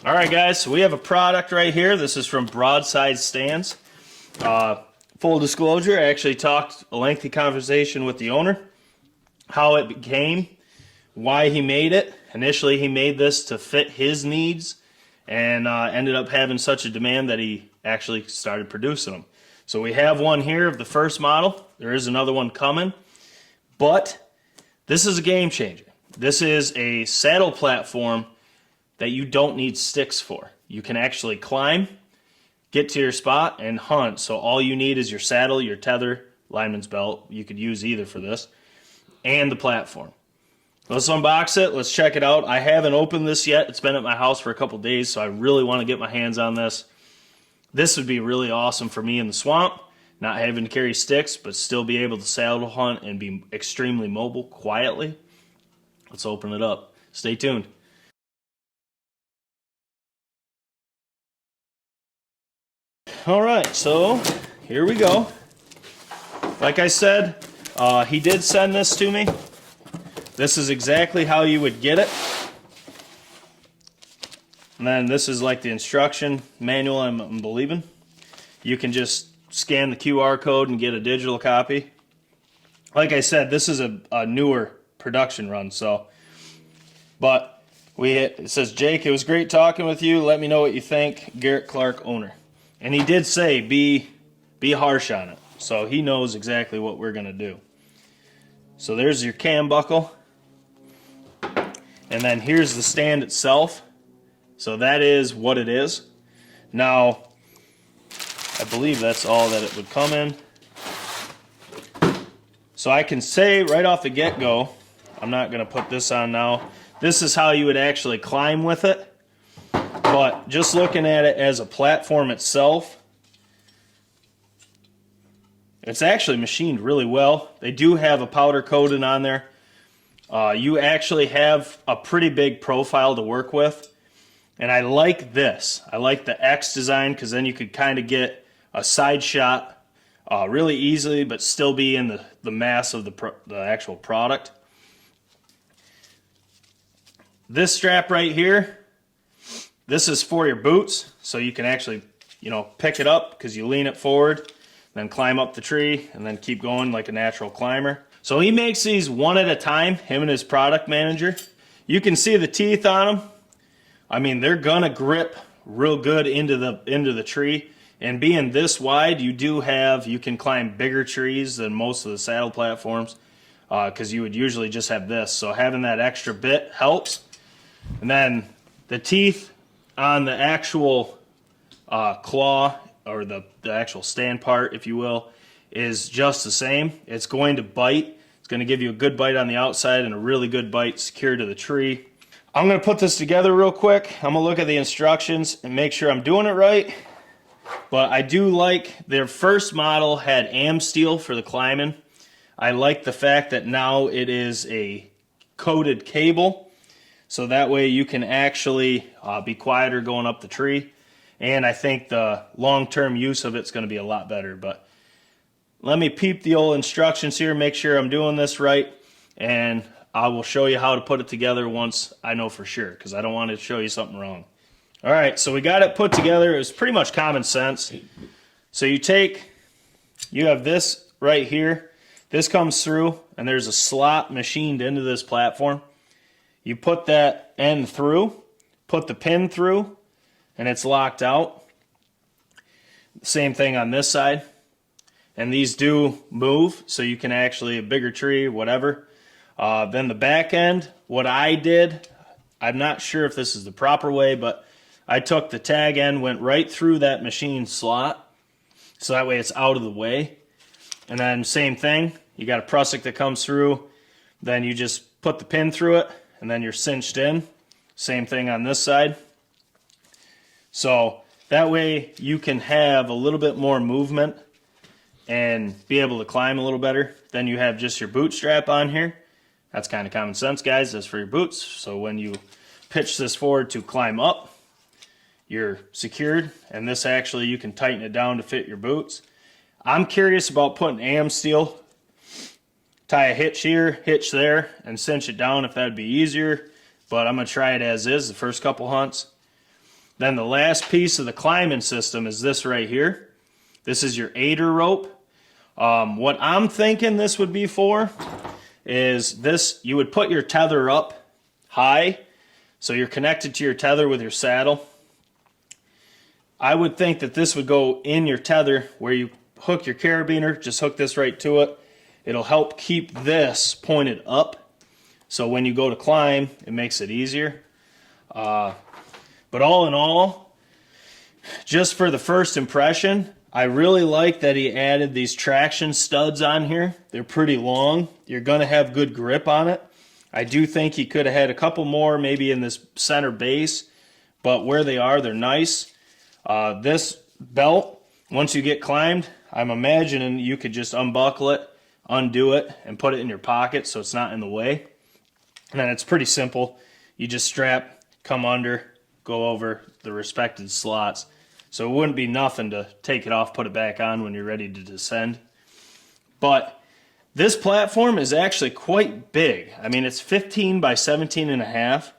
All right, guys, so we have a product right here. This is from Broadside Stands. Full disclosure, I actually talked a lengthy conversation with the owner, how it became, why he made it. Initially, he made this to fit his needs and ended up having such a demand that he actually started producing them. So we have one here of the first model. There is another one coming, but this is a game changer. This is a saddle platform that you don't need sticks for. You can actually climb, get to your spot, and hunt. So all you need is your saddle, your tether, lineman's belt. You could use either for this, and the platform. Let's unbox it. Let's check it out. I haven't opened this yet. It's been at my house for a couple days, so I really want to get my hands on this. This would be really awesome for me in the swamp, not having to carry sticks, but still be able to saddle hunt and be extremely mobile quietly. Let's open it up. Stay tuned. All right, so here we go. Like I said, he did send this to me. This is exactly how you would get it. And then this is like the instruction manual, I'm believing. You can just scan the QR code and get a digital copy. Like I said, this is a newer production run, so. But it says, Jake, it was great talking with you. Let me know what you think. Garrett Clark, owner. And he did say be harsh on it. So he knows exactly what we're going to do. So there's your cam buckle. And then here's the stand itself. So that is what it is. Now, I believe that's all that it would come in. So I can say right off the get-go, I'm not going to put this on now. This is how you would actually climb with it. But just looking at it as a platform itself, it's actually machined really well. They do have a powder coating on there. You actually have a pretty big profile to work with. And I like this. I like the X design because then you could kind of get a side shot really easily, but still be in the mass of the actual product. This strap right here, this is for your boots, so you can actually, pick it up because you lean it forward, then climb up the tree, and then keep going like a natural climber. So he makes these one at a time, him and his product manager. You can see the teeth on them. I mean, they're gonna grip real good into the tree. And being this wide, you can climb bigger trees than most of the saddle platforms because you would usually just have this. So having that extra bit helps. And then the teeth on the actual claw, or the actual stand part, if you will, is just the same. It's going to bite. It's going to give you a good bite on the outside and a really good bite secured to the tree. I'm going to put this together real quick. I'm going to look at the instructions and make sure I'm doing it right. But I do like their first model had am steel for the climbing. I like the fact that now it is a coated cable. So that way you can actually be quieter going up the tree. And I think the long-term use of it's going to be a lot better. But let me peep the old instructions here, make sure I'm doing this right. And I will show you how to put it together once I know for sure, because I don't want to show you something wrong. All right, so we got it put together. It was pretty much common sense. So you have this right here. This comes through, and there's a slot machined into this platform. You put that end through, put the pin through, and it's locked out. Same thing on this side. And these do move, so you can actually, a bigger tree, whatever. Then the back end, what I did, I'm not sure if this is the proper way, but I took the tag end, went right through that machine slot, so that way it's out of the way. And then same thing, you got a prusik that comes through, then you just put the pin through it, and then you're cinched in. Same thing on this side. So that way you can have a little bit more movement and be able to climb a little better. Then you have just your boot strap on here. That's kind of common sense, guys. That's for your boots. So when you pitch this forward to climb up, you're secured. And this actually, you can tighten it down to fit your boots. I'm curious about putting am steel. Tie a hitch here, hitch there, and cinch it down if that'd be easier. But I'm going to try it as is the first couple hunts. Then the last piece of the climbing system is this right here. This is your aider rope. What I'm thinking this would be for is this, you would put your tether up high, so you're connected to your tether with your saddle. I would think that this would go in your tether where you hook your carabiner, just hook this right to it. It'll help keep this pointed up, so when you go to climb, it makes it easier. But all in all, just for the first impression, I really like that he added these traction studs on here. They're pretty long. You're going to have good grip on it. I do think he could have had a couple more maybe in this center base, but where they are, they're nice. This belt, once you get climbed, I'm imagining you could just unbuckle it, undo it, and put it in your pocket so it's not in the way. And then it's pretty simple. You just strap, come under, go over the respective slots. So it wouldn't be nothing to take it off, put it back on when you're ready to descend. But this platform is actually quite big. I mean, it's 15 by 17 and a half.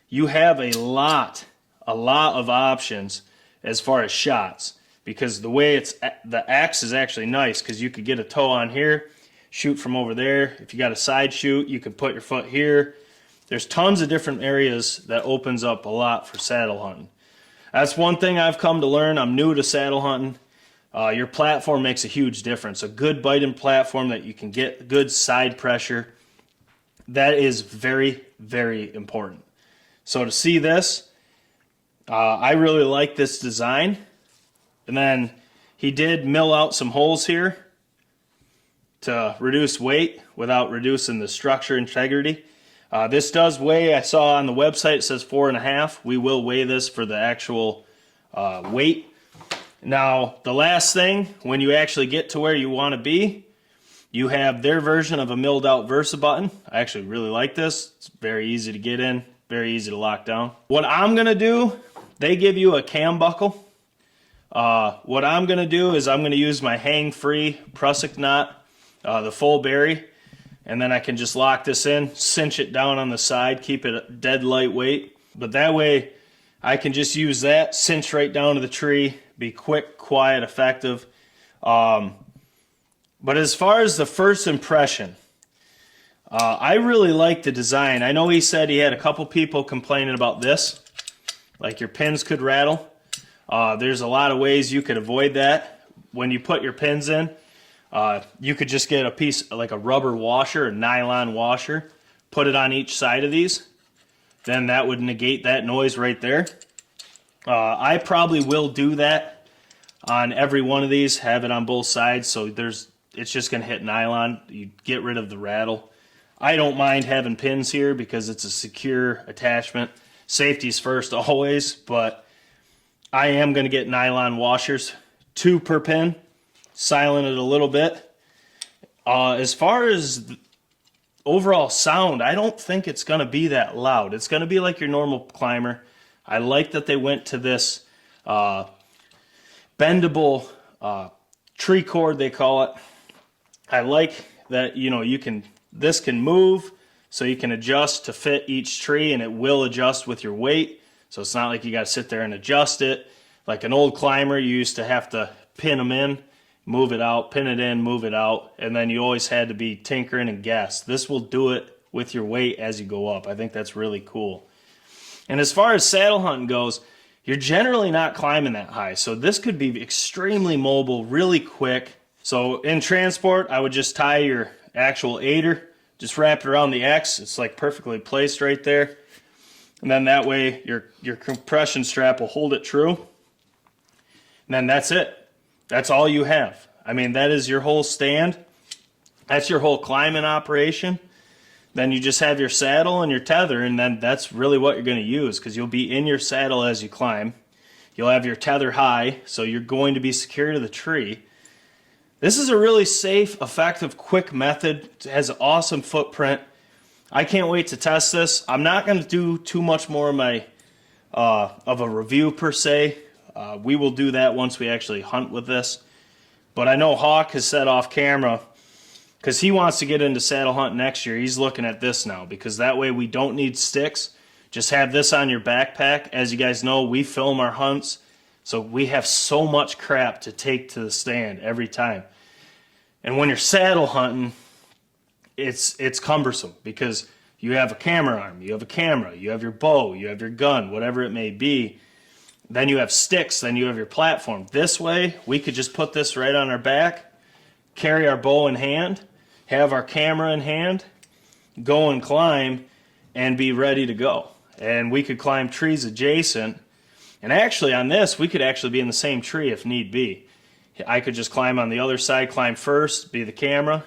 You have a lot of options as far as shots, because the way the axe is actually nice, because you could get a toe on here, shoot from over there. If you got a side shoot, you could put your foot here. There's tons of different areas that opens up a lot for saddle hunting. That's one thing I've come to learn. I'm new to saddle hunting. Your platform makes a huge difference. A good biting platform that you can get good side pressure, that is very, very important. So to see this, I really like this design. And then he did mill out some holes here to reduce weight without reducing the structure integrity. This does weigh, I saw on the website, it says 4.5. We will weigh this for the actual weight. Now, the last thing, when you actually get to where you want to be, you have their version of a milled out Versa button. I actually really like this. It's very easy to get in, very easy to lock down. What I'm going to do, they give you a cam buckle. What I'm going to do is I'm going to use my hang-free prusik knot, the full berry. And then I can just lock this in, cinch it down on the side, keep it dead lightweight. But that way, I can just use that, cinch right down to the tree, be quick, quiet, effective. But as far as the first impression, I really like the design. I know he said he had a couple people complaining about this, like your pins could rattle. There's a lot of ways you could avoid that. When you put your pins in, you could just get a piece, like a rubber washer, a nylon washer, put it on each side of these. Then that would negate that noise right there. I probably will do that on every one of these, have it on both sides, so it's just going to hit nylon. You get rid of the rattle. I don't mind having pins here because it's a secure attachment. Safety's first always, but I am going to get nylon washers, 2 per pin. Silent it a little bit. As far as overall sound, I don't think it's going to be that loud. It's going to be like your normal climber. I like that they went to this bendable tree cord, they call it. I like that, this can move, so you can adjust to fit each tree, and it will adjust with your weight. So it's not like you got to sit there and adjust it. Like an old climber, you used to have to pin them in, move it out, pin it in, move it out, and then you always had to be tinkering and guess. This will do it with your weight as you go up. I think that's really cool. And as far as saddle hunting goes, you're generally not climbing that high, so this could be extremely mobile, really quick. So in transport, I would just tie your actual aider, just wrap it around the X. It's like perfectly placed right there. And then that way your compression strap will hold it true. And then that's it. That's all you have. I mean, that is your whole stand. That's your whole climbing operation. Then you just have your saddle and your tether, and then that's really what you're going to use, because you'll be in your saddle as you climb. You'll have your tether high, so you're going to be secure to the tree. This is a really safe, effective, quick method. It has an awesome footprint. I can't wait to test this. I'm not going to do too much more of a review per se. We will do that once we actually hunt with this. But I know Hawk has said off camera, because he wants to get into saddle hunt next year, he's looking at this now, because that way we don't need sticks. Just have this on your backpack. As you guys know, we film our hunts, so we have so much crap to take to the stand every time. And when you're saddle hunting, it's cumbersome because you have a camera arm, you have a camera, you have your bow, you have your gun, whatever it may be. Then you have sticks, then you have your platform. This way, we could just put this right on our back, carry our bow in hand, have our camera in hand, go and climb, and be ready to go. And we could climb trees adjacent. And actually on this, we could actually be in the same tree if need be. I could just climb on the other side, climb first, be the camera.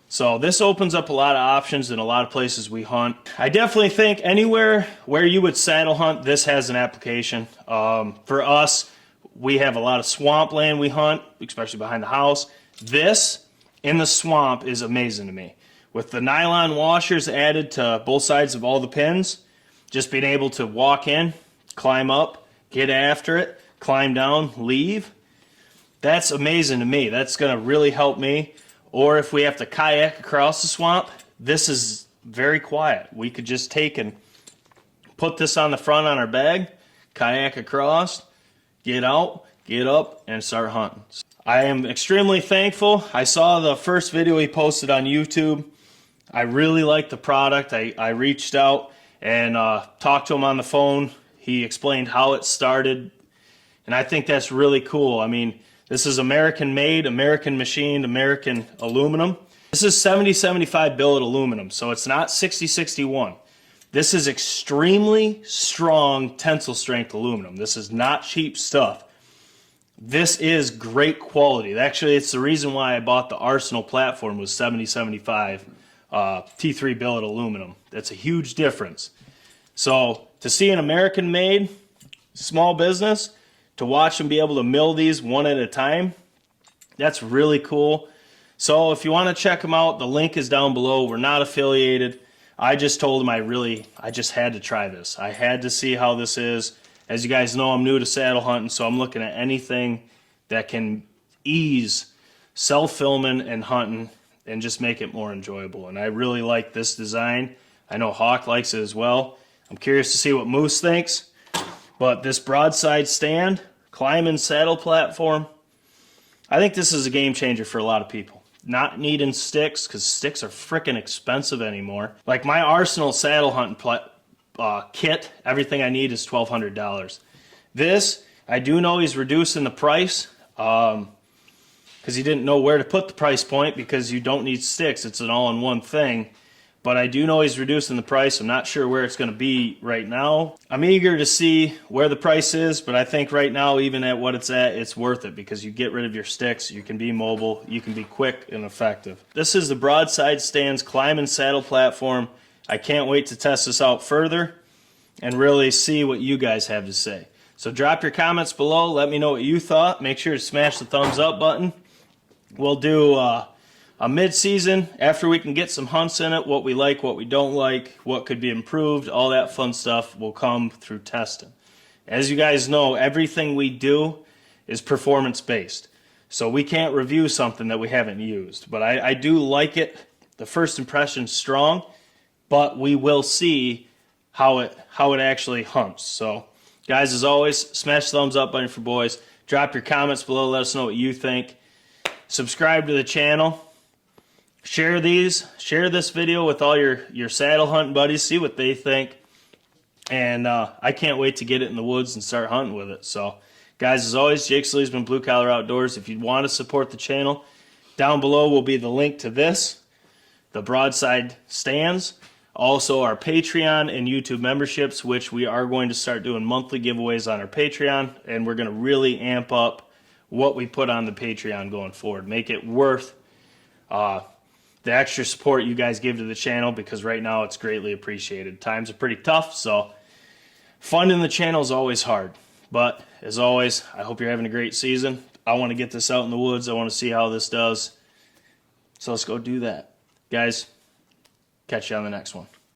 So this opens up a lot of options in a lot of places we hunt. I definitely think anywhere where you would saddle hunt, this has an application. For us, we have a lot of swampland we hunt, especially behind the house. This in the swamp is amazing to me. With the nylon washers added to both sides of all the pins, just being able to walk in, climb up, get after it, climb down, leave. That's amazing to me. That's going to really help me. Or if we have to kayak across the swamp, this is very quiet. We could just take and put this on the front on our bag, kayak across, get out, get up, and start hunting. I am extremely thankful. I saw the first video he posted on YouTube. I really liked the product. I reached out and talked to him on the phone. He explained how it started, and I think that's really cool. I mean, this is American made, American machined, American aluminum. This is 70-75 billet aluminum, so it's not 60-61. This is extremely strong tensile strength aluminum. This is not cheap stuff. This is great quality. Actually, it's the reason why I bought the Arsenal platform was 70-75 T3 billet aluminum. That's a huge difference. So to see an American made small business, to watch them be able to mill these one at a time, that's really cool. So if you want to check them out, the link is down below. We're not affiliated. I just told them I just had to try this. I had to see how this is. As you guys know, I'm new to saddle hunting, so I'm looking at anything that can ease self-filming and hunting and just make it more enjoyable. And I really like this design. I know Hawk likes it as well. I'm curious to see what Moose thinks. But this broadside stand, climbing saddle platform, I think this is a game changer for a lot of people. Not needing sticks, because sticks are freaking expensive anymore. Like my Arsenal saddle hunting kit, everything I need is $1,200. This, I do know he's reducing the price, because he didn't know where to put the price point, because you don't need sticks. It's an all-in-one thing. But I do know he's reducing the price. I'm not sure where it's going to be right now. I'm eager to see where the price is, but I think right now, even at what it's at, it's worth it because you get rid of your sticks, you can be mobile, you can be quick and effective. This is the Broadside Stands Climb and Saddle Platform. I can't wait to test this out further and really see what you guys have to say. So drop your comments below. Let me know what you thought. Make sure to smash the thumbs up button. We'll do a mid-season after we can get some hunts in it, what we like, what we don't like, what could be improved, all that fun stuff will come through testing. As you guys know, everything we do is performance-based. So we can't review something that we haven't used. But I do like it. The first impression's strong, but we will see how it actually hunts. So guys, as always, smash the thumbs up button for boys. Drop your comments below, let us know what you think. Subscribe to the channel. Share this video with all your saddle hunting buddies, see what they think. And I can't wait to get it in the woods and start hunting with it. So, guys, as always, Jake Sleesman, Blue Collar Outdoors. If you want to support the channel, down below will be the link to this, the Broadside Stands, also our Patreon and YouTube memberships, which we are going to start doing monthly giveaways on our Patreon, and we're going to really amp up what we put on the Patreon going forward. Make it worth the extra support you guys give to the channel, because right now it's greatly appreciated. Times are pretty tough, so funding the channel is always hard. But as always, I hope you're having a great season. I want to get this out in the woods. I want to see how this does. So let's go do that. Guys, catch you on the next one.